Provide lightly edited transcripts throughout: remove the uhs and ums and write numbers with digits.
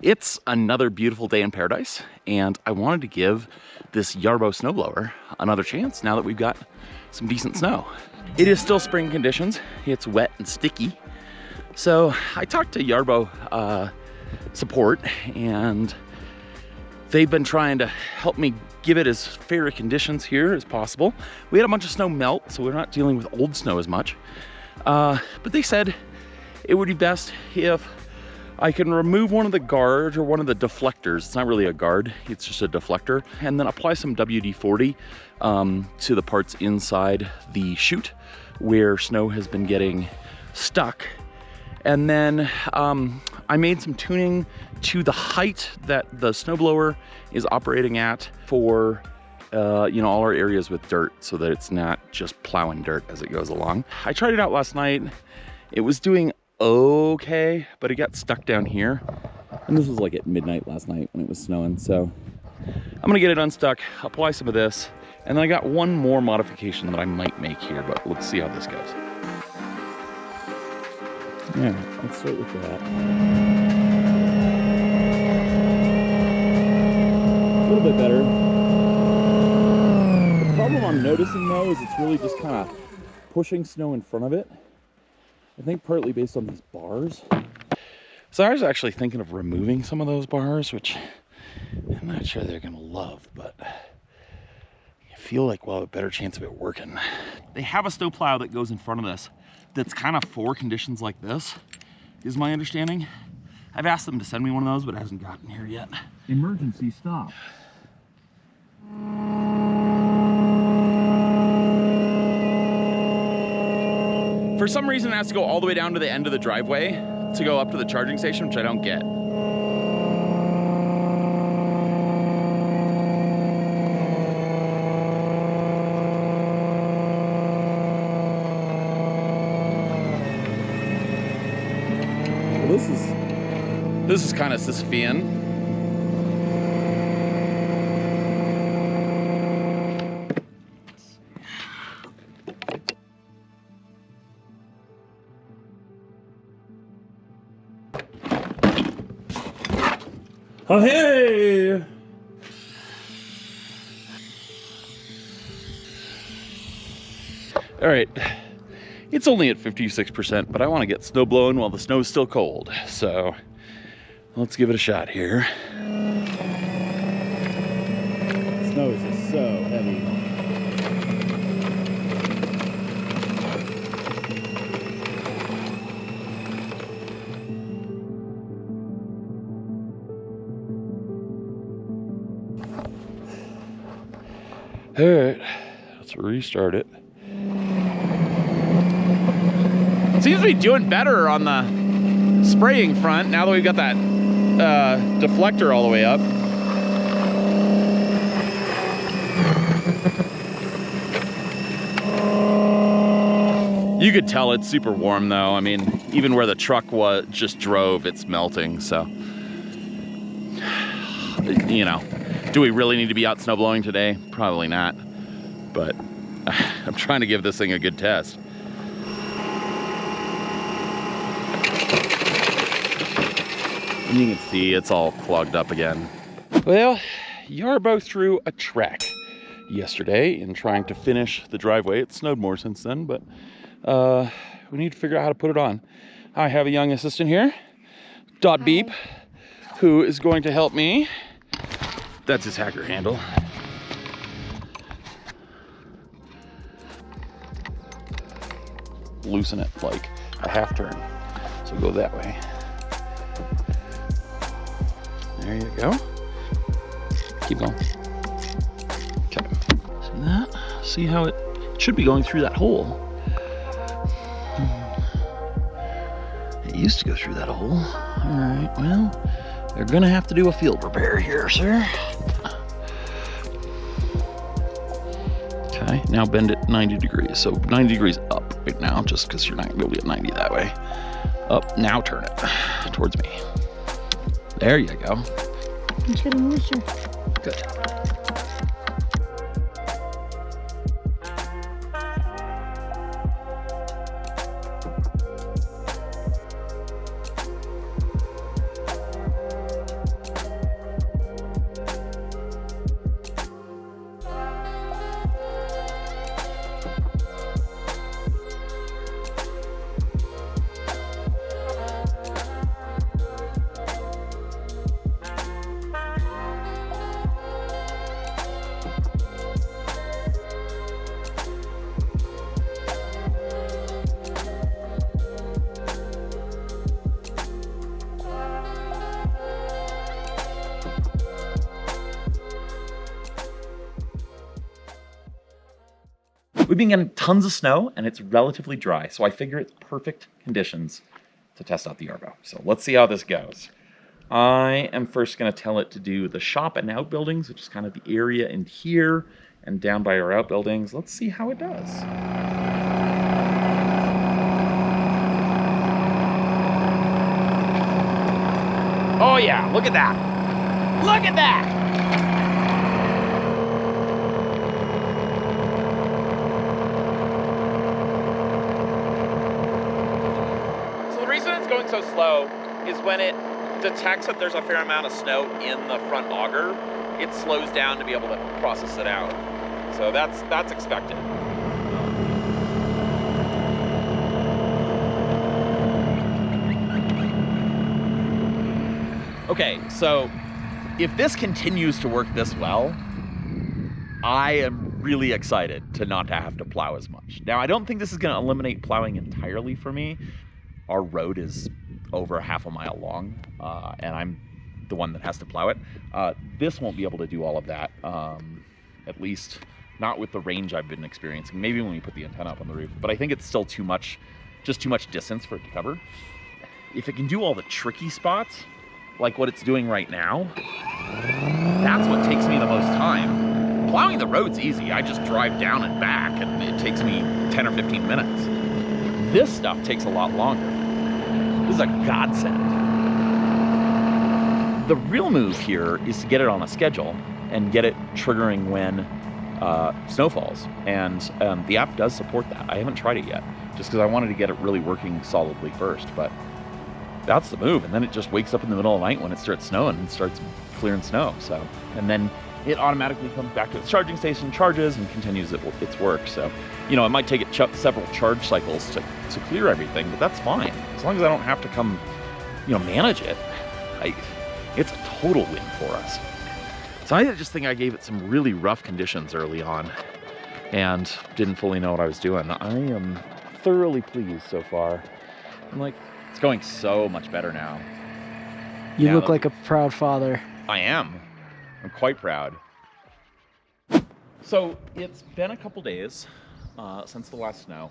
It's another beautiful day in paradise, and I wanted to give this Yarbo snowblower another chance now that we've got some decent snow. It is still spring conditions. It's wet and sticky. So I talked to Yarbo support, and they've been trying to help me give it as fair conditions here as possible. We had a bunch of snow melt, so we're not dealing with old snow as much. But they said it would be best if I can remove one of the guards or one of the deflectors. It's not really a guard, it's just a deflector. And then apply some WD-40 to the parts inside the chute where snow has been getting stuck. And then I made some tuning to the height that the snowblower is operating at for you know, all our areas with dirt, so that it's not just plowing dirt as it goes along. I tried it out last night. It was doing okay, but it got stuck down here. And this was like at midnight last night when it was snowing. So I'm gonna get it unstuck, apply some of this, and then I got one more modification that I might make here, but let's see how this goes. Yeah, let's start with that. A little bit better. The problem I'm noticing though is it's really just kind of pushing snow in front of it. I think partly based on these bars. So I was actually thinking of removing some of those bars, which I'm not sure they're gonna love, but I feel like we'll have a better chance of it working. They have a snowplow that goes in front of this that's kind of for conditions like this, is my understanding. I've asked them to send me one of those, but it hasn't gotten here yet. Emergency stop. For some reason, it has to go all the way down to the end of the driveway to go up to the charging station, which I don't get. This is kind of Sisyphean. Oh, hey! All right, it's only at 56%, but I want to get snow blowing while the snow's still cold. So let's give it a shot here. Snow is just so heavy. All right, let's restart it. Seems to be doing better on the spraying front now that we've got that deflector all the way up. You could tell it's super warm though. I mean, even where the truck just drove, it's melting, so. You know. Do we really need to be out snowblowing today? Probably not, but I'm trying to give this thing a good test. And you can see it's all clogged up again. Well, Yarbo threw a track yesterday in trying to finish the driveway. It snowed more since then, but we need to figure out how to put it on. I have a young assistant here, Dot Beep, who is going to help me. That's his hacker handle. Loosen it like a half turn. So go that way. There you go. Keep going. Okay. See that? See how it should be going through that hole. It used to go through that hole. All right, well, they're gonna have to do a field repair here, sir. Okay, now bend it 90 degrees. So 90 degrees up right now, just because you're not gonna be able to get 90 that way. Up, now turn it towards me. There you go. It's getting looser. Good. We've been getting tons of snow and it's relatively dry, so I figure it's perfect conditions to test out the Yarbo. So let's see how this goes. I am first going to tell it to do the shop and outbuildings, which is kind of the area in here and down by our outbuildings. Let's see how it does. Oh yeah, look at that. Look at that. So the reason it's going so slow is when it detects that there's a fair amount of snow in the front auger, it slows down to be able to process it out. So that's expected. Okay, so if this continues to work this well, I am really excited to not have to plow as much. Now, I don't think this is going to eliminate plowing entirely for me. Our road is over half a mile long, and I'm the one that has to plow it. This won't be able to do all of that, at least not with the range I've been experiencing. Maybe when we put the antenna up on the roof, but I think it's still too much, just too much distance for it to cover. If it can do all the tricky spots, like what it's doing right now, that's what takes me the most time. Plowing the road's easy. I just drive down and back, and it takes me 10 or 15 minutes. This stuff takes a lot longer. This is a godsend. The real move here is to get it on a schedule and get it triggering when snow falls. And the app does support that. I haven't tried it yet, just because I wanted to get it really working solidly first, but that's the move. And then it just wakes up in the middle of the night when it starts snowing and starts clearing snow. So, and then it automatically comes back to its charging station, charges, and continues its work. So, you know, it might take it several charge cycles to clear everything, but that's fine. As long as I don't have to come, you know, manage it, it's a total win for us. So I just think I gave it some really rough conditions early on and didn't fully know what I was doing. I am thoroughly pleased so far. I'm like, it's going so much better now. You look like a proud father. I am. I'm quite proud. So it's been a couple days since the last snow.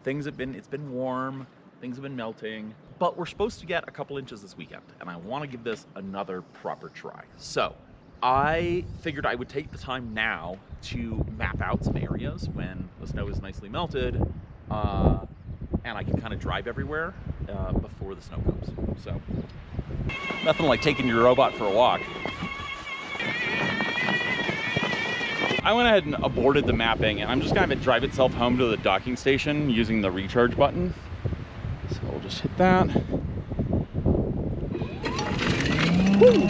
It's been warm, things have been melting, but we're supposed to get a couple inches this weekend, and I want to give this another proper try. So I figured I would take the time now to map out some areas when the snow is nicely melted, and I can kind of drive everywhere before the snow comes. So nothing like taking your robot for a walk. I went ahead and aborted the mapping, and I'm just gonna have it drive itself home to the docking station using the recharge button. So we'll just hit that. Woo!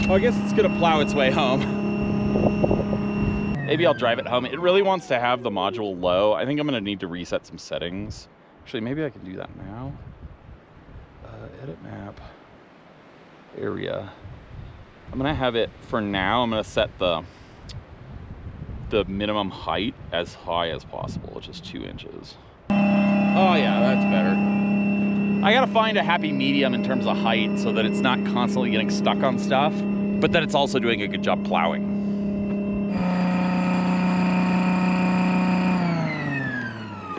Oh, I guess it's gonna plow its way home. Maybe I'll drive it home. It really wants to have the module low. I think I'm gonna need to reset some settings. Actually, maybe I can do that now. Edit map, area. I'm gonna have it, for now, I'm gonna set the minimum height as high as possible, which is 2 inches. Oh yeah, that's better. I gotta find a happy medium in terms of height so that it's not constantly getting stuck on stuff, but that it's also doing a good job plowing.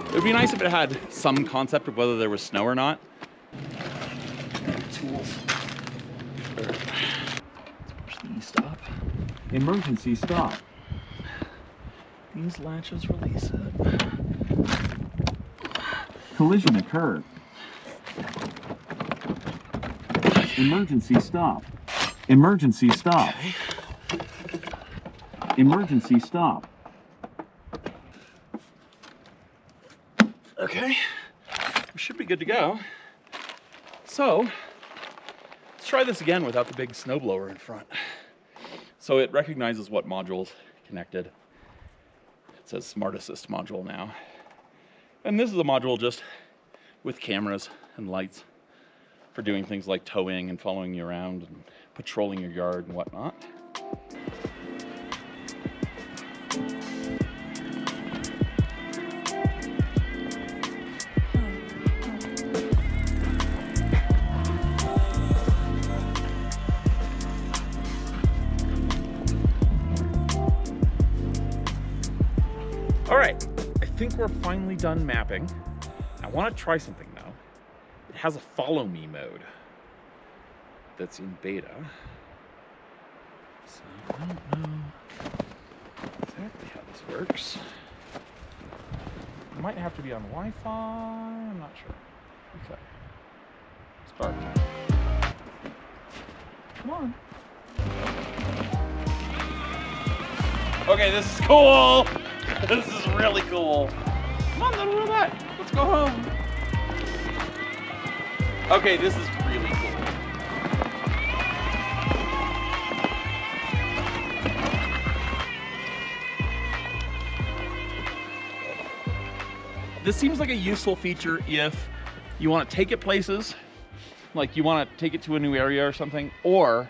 It would be nice if it had some concept of whether there was snow or not. Tools. Let's push these stop. Emergency stop. These latches release it. Collision occurred. Emergency stop. Emergency stop. Okay. Emergency stop. Okay, we should be good to go. So, let's try this again without the big snowblower in front. So it recognizes what module's connected. It says Smart Assist module now. And this is a module just with cameras and lights for doing things like towing and following you around and patrolling your yard and whatnot. All right, think we're finally done mapping. I want to try something though. It has a follow me mode that's in beta. So I don't know exactly how this works. It might have to be on Wi-Fi, I'm not sure. Okay. Start. Come on. Okay, this is cool. This is really cool. Come on, little robot. Let's go home. Okay, this is really cool. This seems like a useful feature if you want to take it places, like you want to take it to a new area or something, or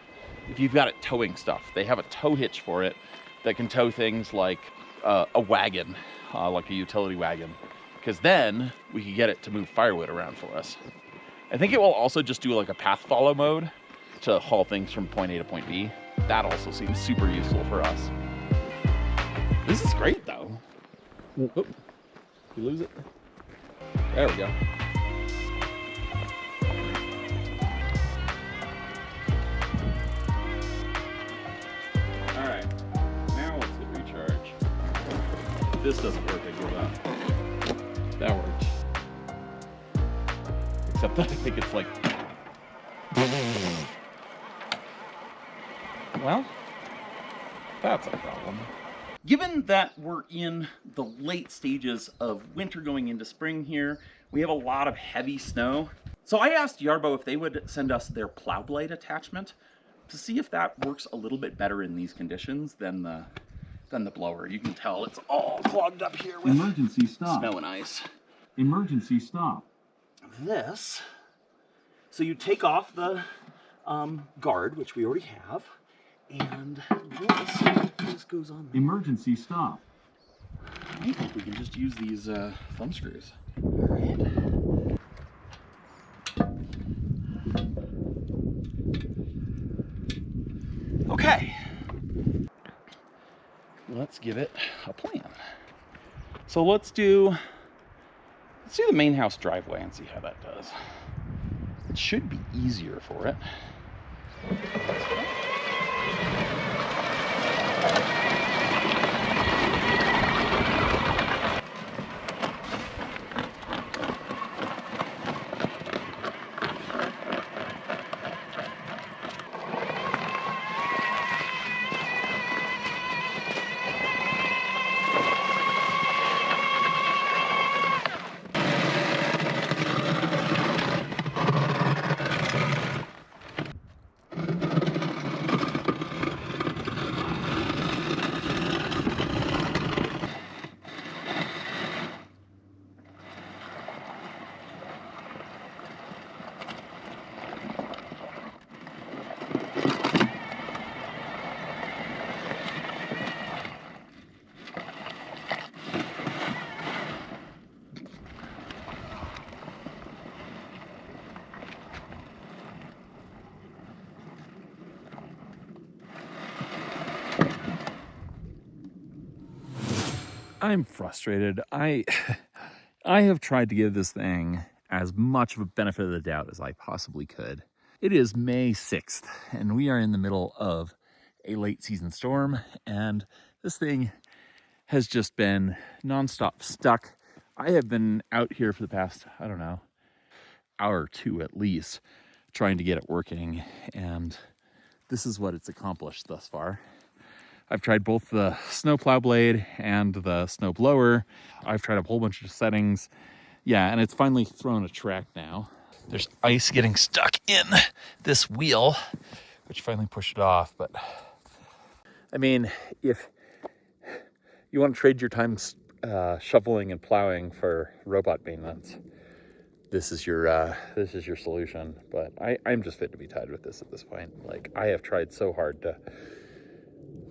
if you've got it towing stuff. They have a tow hitch for it that can tow things like a wagon, like a utility wagon, because then we can get it to move firewood around for us. I think it will also just do like a path follow mode to haul things from point A to point B. That also seems super useful for us. This is great though. Oop. You lose it? There we go. Alright, now let's hit recharge. If this doesn't work, I give up. That worked. Except that I think it's like... Well, that's a problem. Given that we're in the late stages of winter going into spring here, we have a lot of heavy snow. So I asked Yarbo if they would send us their plow blade attachment to see if that works a little bit better in these conditions than the blower. You can tell it's all clogged up here with Emergency stop. snow and ice. Emergency stop. This, so you take off the guard, which we already have, and this goes on there. Emergency stop. I think we can just use these thumb screws. All right. Okay. Let's give it a plan. So let's do the main house driveway and see how that does. It should be easier for it. I'm frustrated. I have tried to give this thing as much of a benefit of the doubt as I possibly could. It is May 6th, and we are in the middle of a late season storm, and this thing has just been nonstop stuck. I have been out here for the past, I don't know, hour or two at least, trying to get it working, and this is what it's accomplished thus far. I've tried both the snowplow blade and the snowblower. I've tried a whole bunch of settings. Yeah, and it's finally thrown a track now. There's ice getting stuck in this wheel, which finally pushed it off. But I mean, if you want to trade your time shoveling and plowing for robot maintenance, this is your solution. But I'm just fit to be tied with this at this point. Like, I have tried so hard to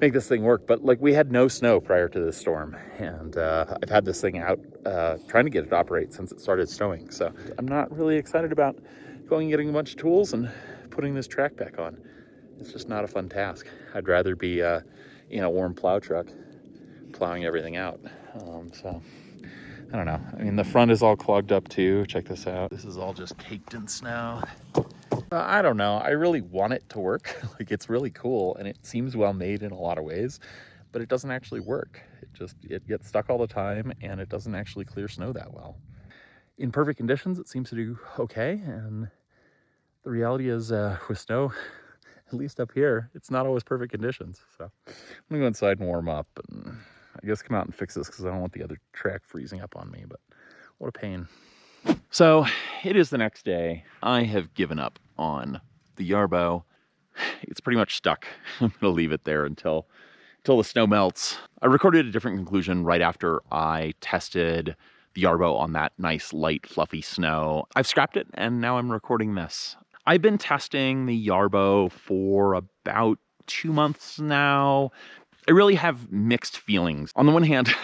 make this thing work, but like, we had no snow prior to this storm, and I've had this thing out trying to get it to operate since it started snowing. So I'm not really excited about going and getting a bunch of tools and putting this track back on. It's just not a fun task. I'd rather be in a warm plow truck plowing everything out. So I don't know. I mean, the front is all clogged up too. Check this out. This is all just caked in snow. I don't know. I really want it to work. Like, it's really cool and it seems well made in a lot of ways, but it doesn't actually work. It gets stuck all the time and it doesn't actually clear snow that well. In perfect conditions, it seems to do okay. And the reality is with snow, at least up here, it's not always perfect conditions. So I'm gonna go inside and warm up and I guess come out and fix this because I don't want the other track freezing up on me, but what a pain. So it is the next day. I have given up on the Yarbo. It's pretty much stuck. I'm gonna leave it there until the snow melts. I recorded a different conclusion right after I tested the Yarbo on that nice, light, fluffy snow. I've scrapped it and now I'm recording this. I've been testing the Yarbo for about 2 months now. I really have mixed feelings. On the one hand,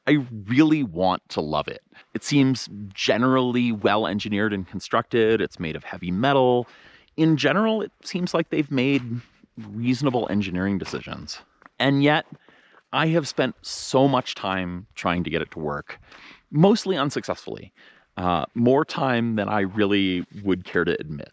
I really want to love it. It seems generally well engineered and constructed. It's made of heavy metal. In general, it seems like they've made reasonable engineering decisions. And yet, I have spent so much time trying to get it to work, mostly unsuccessfully. More time than I really would care to admit.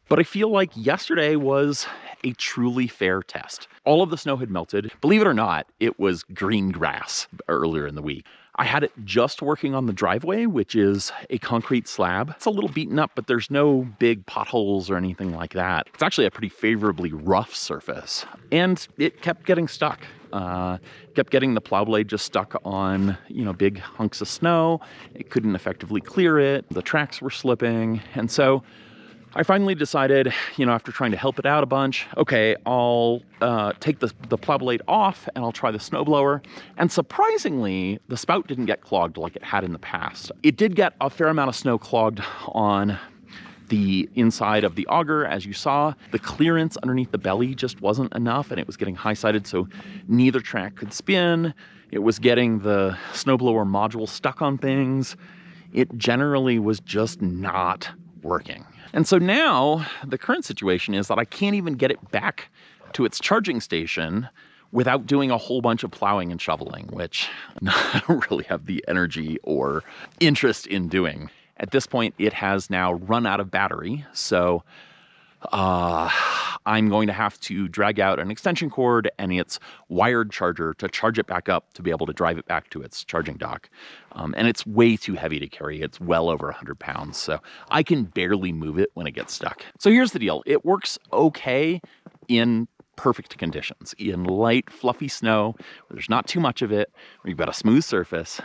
But I feel like yesterday was a truly fair test. All of the snow had melted. Believe it or not, it was green grass earlier in the week. I had it just working on the driveway, which is a concrete slab. It's a little beaten up, but there's no big potholes or anything like that. It's actually a pretty favorably rough surface. And it kept getting stuck. Kept getting the plow blade just stuck on, big hunks of snow. It couldn't effectively clear it. The tracks were slipping. And so I finally decided, after trying to help it out a bunch, okay, I'll take the plow blade off and I'll try the snowblower. And surprisingly, the spout didn't get clogged like it had in the past. It did get a fair amount of snow clogged on the inside of the auger, as you saw. The clearance underneath the belly just wasn't enough and it was getting high-sided, so neither track could spin. It was getting the snowblower module stuck on things. It generally was just not working. And so now the current situation is that I can't even get it back to its charging station without doing a whole bunch of plowing and shoveling, which I don't really have the energy or interest in doing. At this point, it has now run out of battery, so I'm going to have to drag out an extension cord and its wired charger to charge it back up to be able to drive it back to its charging dock. And it's way too heavy to carry. It's well over 100 pounds, so I can barely move it when it gets stuck. So here's the deal. It works okay in perfect conditions, in light, fluffy snow, where there's not too much of it, where you've got a smooth surface.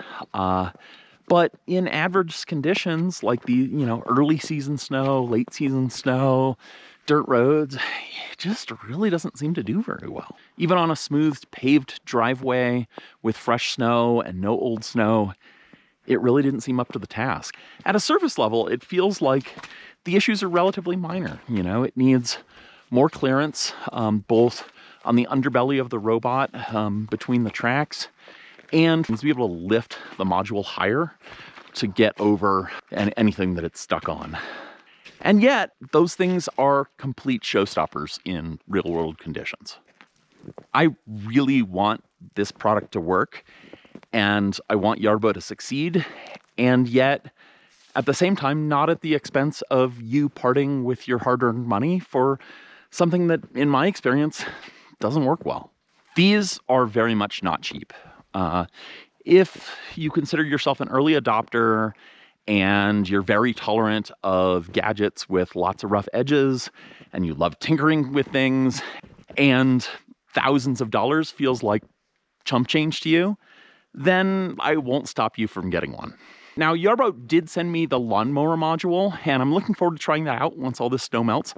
But in adverse conditions, like the, early season snow, late season snow, dirt roads, it just really doesn't seem to do very well. Even on a smooth paved driveway with fresh snow and no old snow, it really didn't seem up to the task. At a surface level, it feels like the issues are relatively minor. It needs more clearance, both on the underbelly of the robot, between the tracks, and needs to be able to lift the module higher to get over anything that it's stuck on. And yet, those things are complete showstoppers in real-world conditions. I really want this product to work, and I want Yarbo to succeed, and yet, at the same time, not at the expense of you parting with your hard-earned money for something that, in my experience, doesn't work well. These are very much not cheap. If you consider yourself an early adopter and you're very tolerant of gadgets with lots of rough edges and you love tinkering with things and thousands of dollars feels like chump change to you, then I won't stop you from getting one. Now, Yarbo did send me the lawnmower module, and I'm looking forward to trying that out once all this snow melts.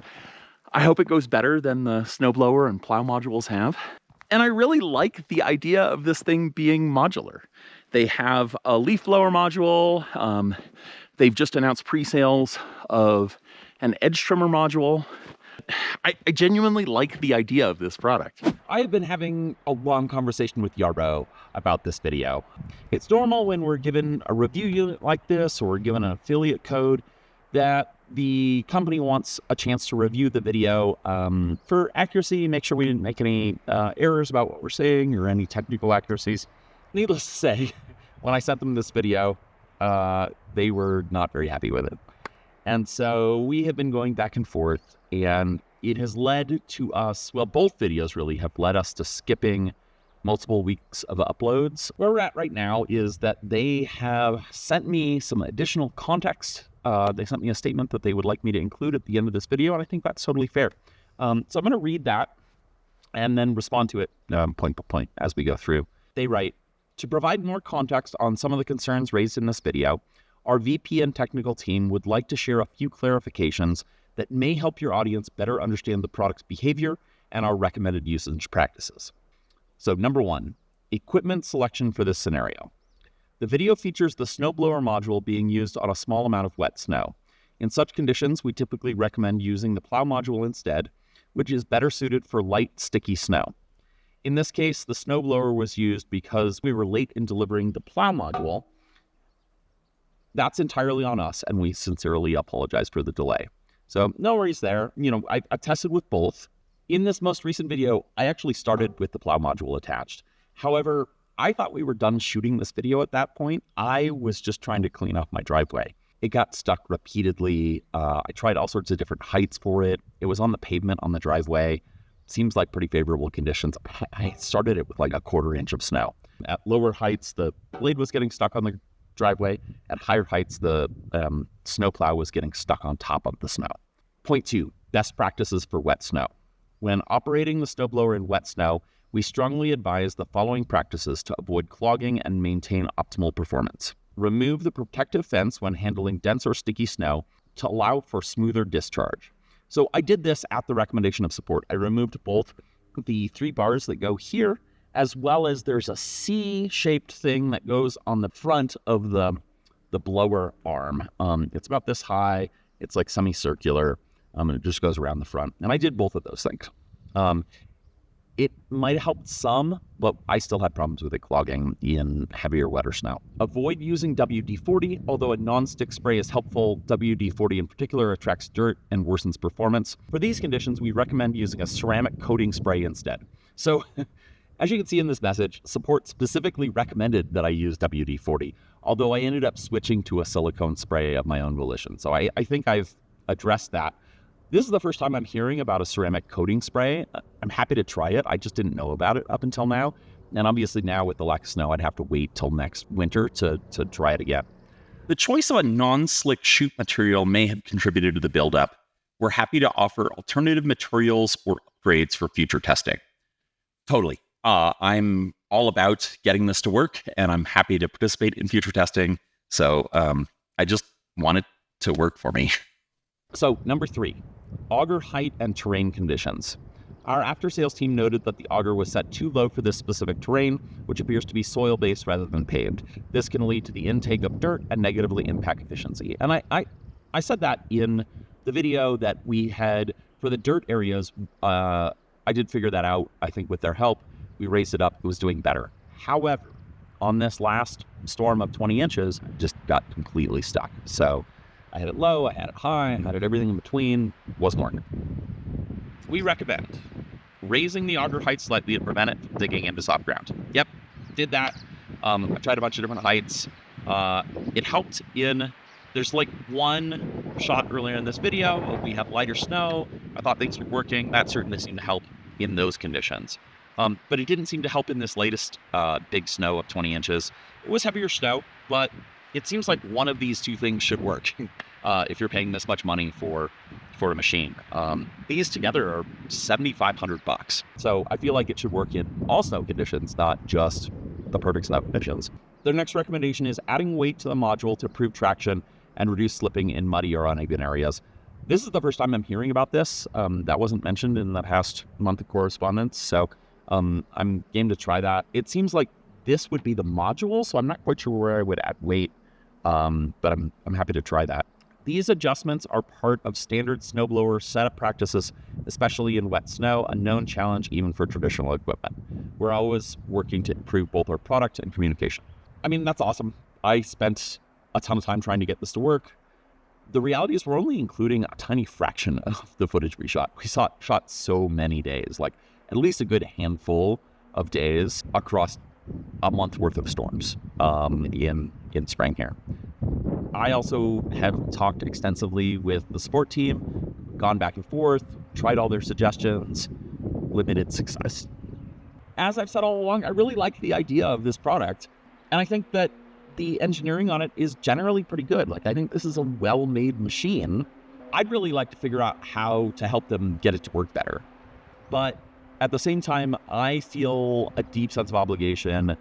I hope it goes better than the snowblower and plow modules have. And I really like the idea of this thing being modular. They have a leaf blower module. They've just announced pre-sales of an edge trimmer module. I genuinely like the idea of this product. I have been having a long conversation with Yarbo about this video. It's normal when we're given a review unit like this or we're given an affiliate code that the company wants a chance to review the video for accuracy, make sure we didn't make any errors about what we're saying or any technical accuracies. Needless to say, when I sent them this video, they were not very happy with it. And so we have been going back and forth, and it has led to us, well, both videos really have led us to skipping multiple weeks of uploads. Where we're at right now is that they have sent me some additional context. They sent me a statement that they would like me to include at the end of this video, and I think that's totally fair. So I'm going to read that and then respond to it point by point as we go through. They write, to provide more context on some of the concerns raised in this video, our VP and technical team would like to share a few clarifications that may help your audience better understand the product's behavior and our recommended usage practices. So number one, equipment selection for this scenario. The video features the snowblower module being used on a small amount of wet snow. In such conditions, we typically recommend using the plow module instead, which is better suited for light, sticky snow. In this case, the snowblower was used because we were late in delivering the plow module. That's entirely on us, and we sincerely apologize for the delay. So no worries there. You know, I tested with both. In this most recent video, I actually started with the plow module attached. However, I thought we were done shooting this video at that point. I was just trying to clean off my driveway. It got stuck repeatedly. I tried all sorts of different heights for it. It was on the pavement on the driveway. Seems like pretty favorable conditions. I started it with like a 1/4 inch of snow. At lower heights, the blade was getting stuck on the driveway. At higher heights, the snowplow was getting stuck on top of the snow. Point 2, best practices for wet snow. When operating the snowblower in wet snow, we strongly advise the following practices to avoid clogging and maintain optimal performance. Remove the protective fence when handling dense or sticky snow to allow for smoother discharge. So I did this at the recommendation of support. I removed both the 3 bars that go here, as well as there's a C-shaped thing that goes on the front of the blower arm. It's about this high. It's like semicircular, and it just goes around the front. And I did both of those things. It might have helped some, but I still had problems with it clogging in heavier, wetter snow. Avoid using WD-40. Although a non-stick spray is helpful, WD-40 in particular attracts dirt and worsens performance. For these conditions, we recommend using a ceramic coating spray instead. So, as you can see in this message, support specifically recommended that I use WD-40, although I ended up switching to a silicone spray of my own volition. So I think I've addressed that. This is the first time I'm hearing about a ceramic coating spray. I'm happy to try it. I just didn't know about it up until now. And obviously now with the lack of snow, I'd have to wait till next winter to try it again. The choice of a non-slick chute material may have contributed to the buildup. We're happy to offer alternative materials or upgrades for future testing. Totally. I'm all about getting this to work, and I'm happy to participate in future testing. So I just want it to work for me. So number 3, auger height and terrain conditions. Our after-sales team noted that the auger was set too low for this specific terrain, which appears to be soil-based rather than paved. This can lead to the intake of dirt and negatively impact efficiency. And I said that in the video that we had for the dirt areas. I did figure that out, I think, with their help. We raised it up. It was doing better. However, on this last storm of 20 inches, it just got completely stuck. So I had it low, I had it high, I had it everything in between. Wasn't working. We recommend raising the auger height slightly to prevent it from digging into soft ground. Yep, did that. I tried a bunch of different heights. It helped in, there's like one shot earlier in this video. We have lighter snow. I thought things were working. That certainly seemed to help in those conditions. But it didn't seem to help in this latest big snow of 20 inches. It was heavier snow, but it seems like one of these two things should work if you're paying this much money for a machine. These together are $7,500. So I feel like it should work in all snow conditions, not just the perfect snow conditions. Their next recommendation is adding weight to the module to improve traction and reduce slipping in muddy or uneven areas. This is the first time I'm hearing about this. That wasn't mentioned in the past month of correspondence. So I'm game to try that. It seems like this would be the module, so I'm not quite sure where I would add weight, but I'm happy to try that. These adjustments are part of standard snowblower setup practices, especially in wet snow, a known challenge even for traditional equipment. We're always working to improve both our product and communication. I mean, that's awesome. I spent a ton of time trying to get this to work. The reality is we're only including a tiny fraction of the footage we shot. We shot so many days, like at least a good handful of days across a month worth of storms in spring here. I also have talked extensively with the support team, gone back and forth, tried all their suggestions, limited success. As I've said all along, I really like the idea of this product, and I think that the engineering on it is generally pretty good. Like, I think this is a well-made machine. I'd really like to figure out how to help them get it to work better. But at the same time, I feel a deep sense of obligation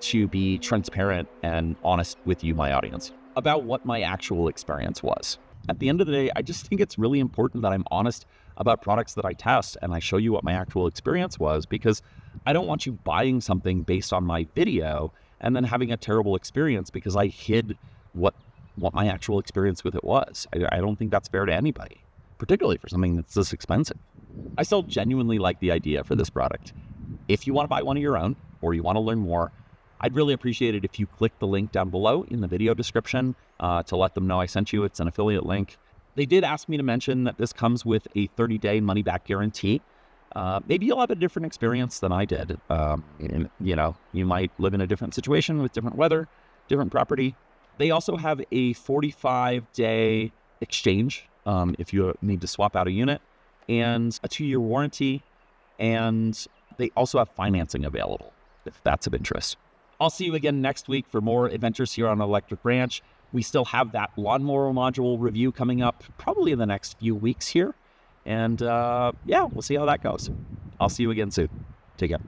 to be transparent and honest with you, my audience, about what my actual experience was. At the end of the day, I just think it's really important that I'm honest about products that I test and I show you what my actual experience was, because I don't want you buying something based on my video and then having a terrible experience because I hid what my actual experience with it was. I don't think that's fair to anybody, particularly for something that's this expensive. I still genuinely like the idea for this product. If you want to buy one of your own or you want to learn more, I'd really appreciate it if you click the link down below in the video description to let them know I sent you. It's an affiliate link. They did ask me to mention that this comes with a 30-day money-back guarantee. Maybe you'll have a different experience than I did. You might live in a different situation with different weather, different property. They also have a 45-day exchange if you need to swap out a unit, and a 2-year warranty, and they also have financing available if that's of interest. I'll see you again next week for more adventures here on Electric Ranch. We still have that lawnmower module review coming up probably in the next few weeks here. And we'll see how that goes. I'll see you again soon. Take care.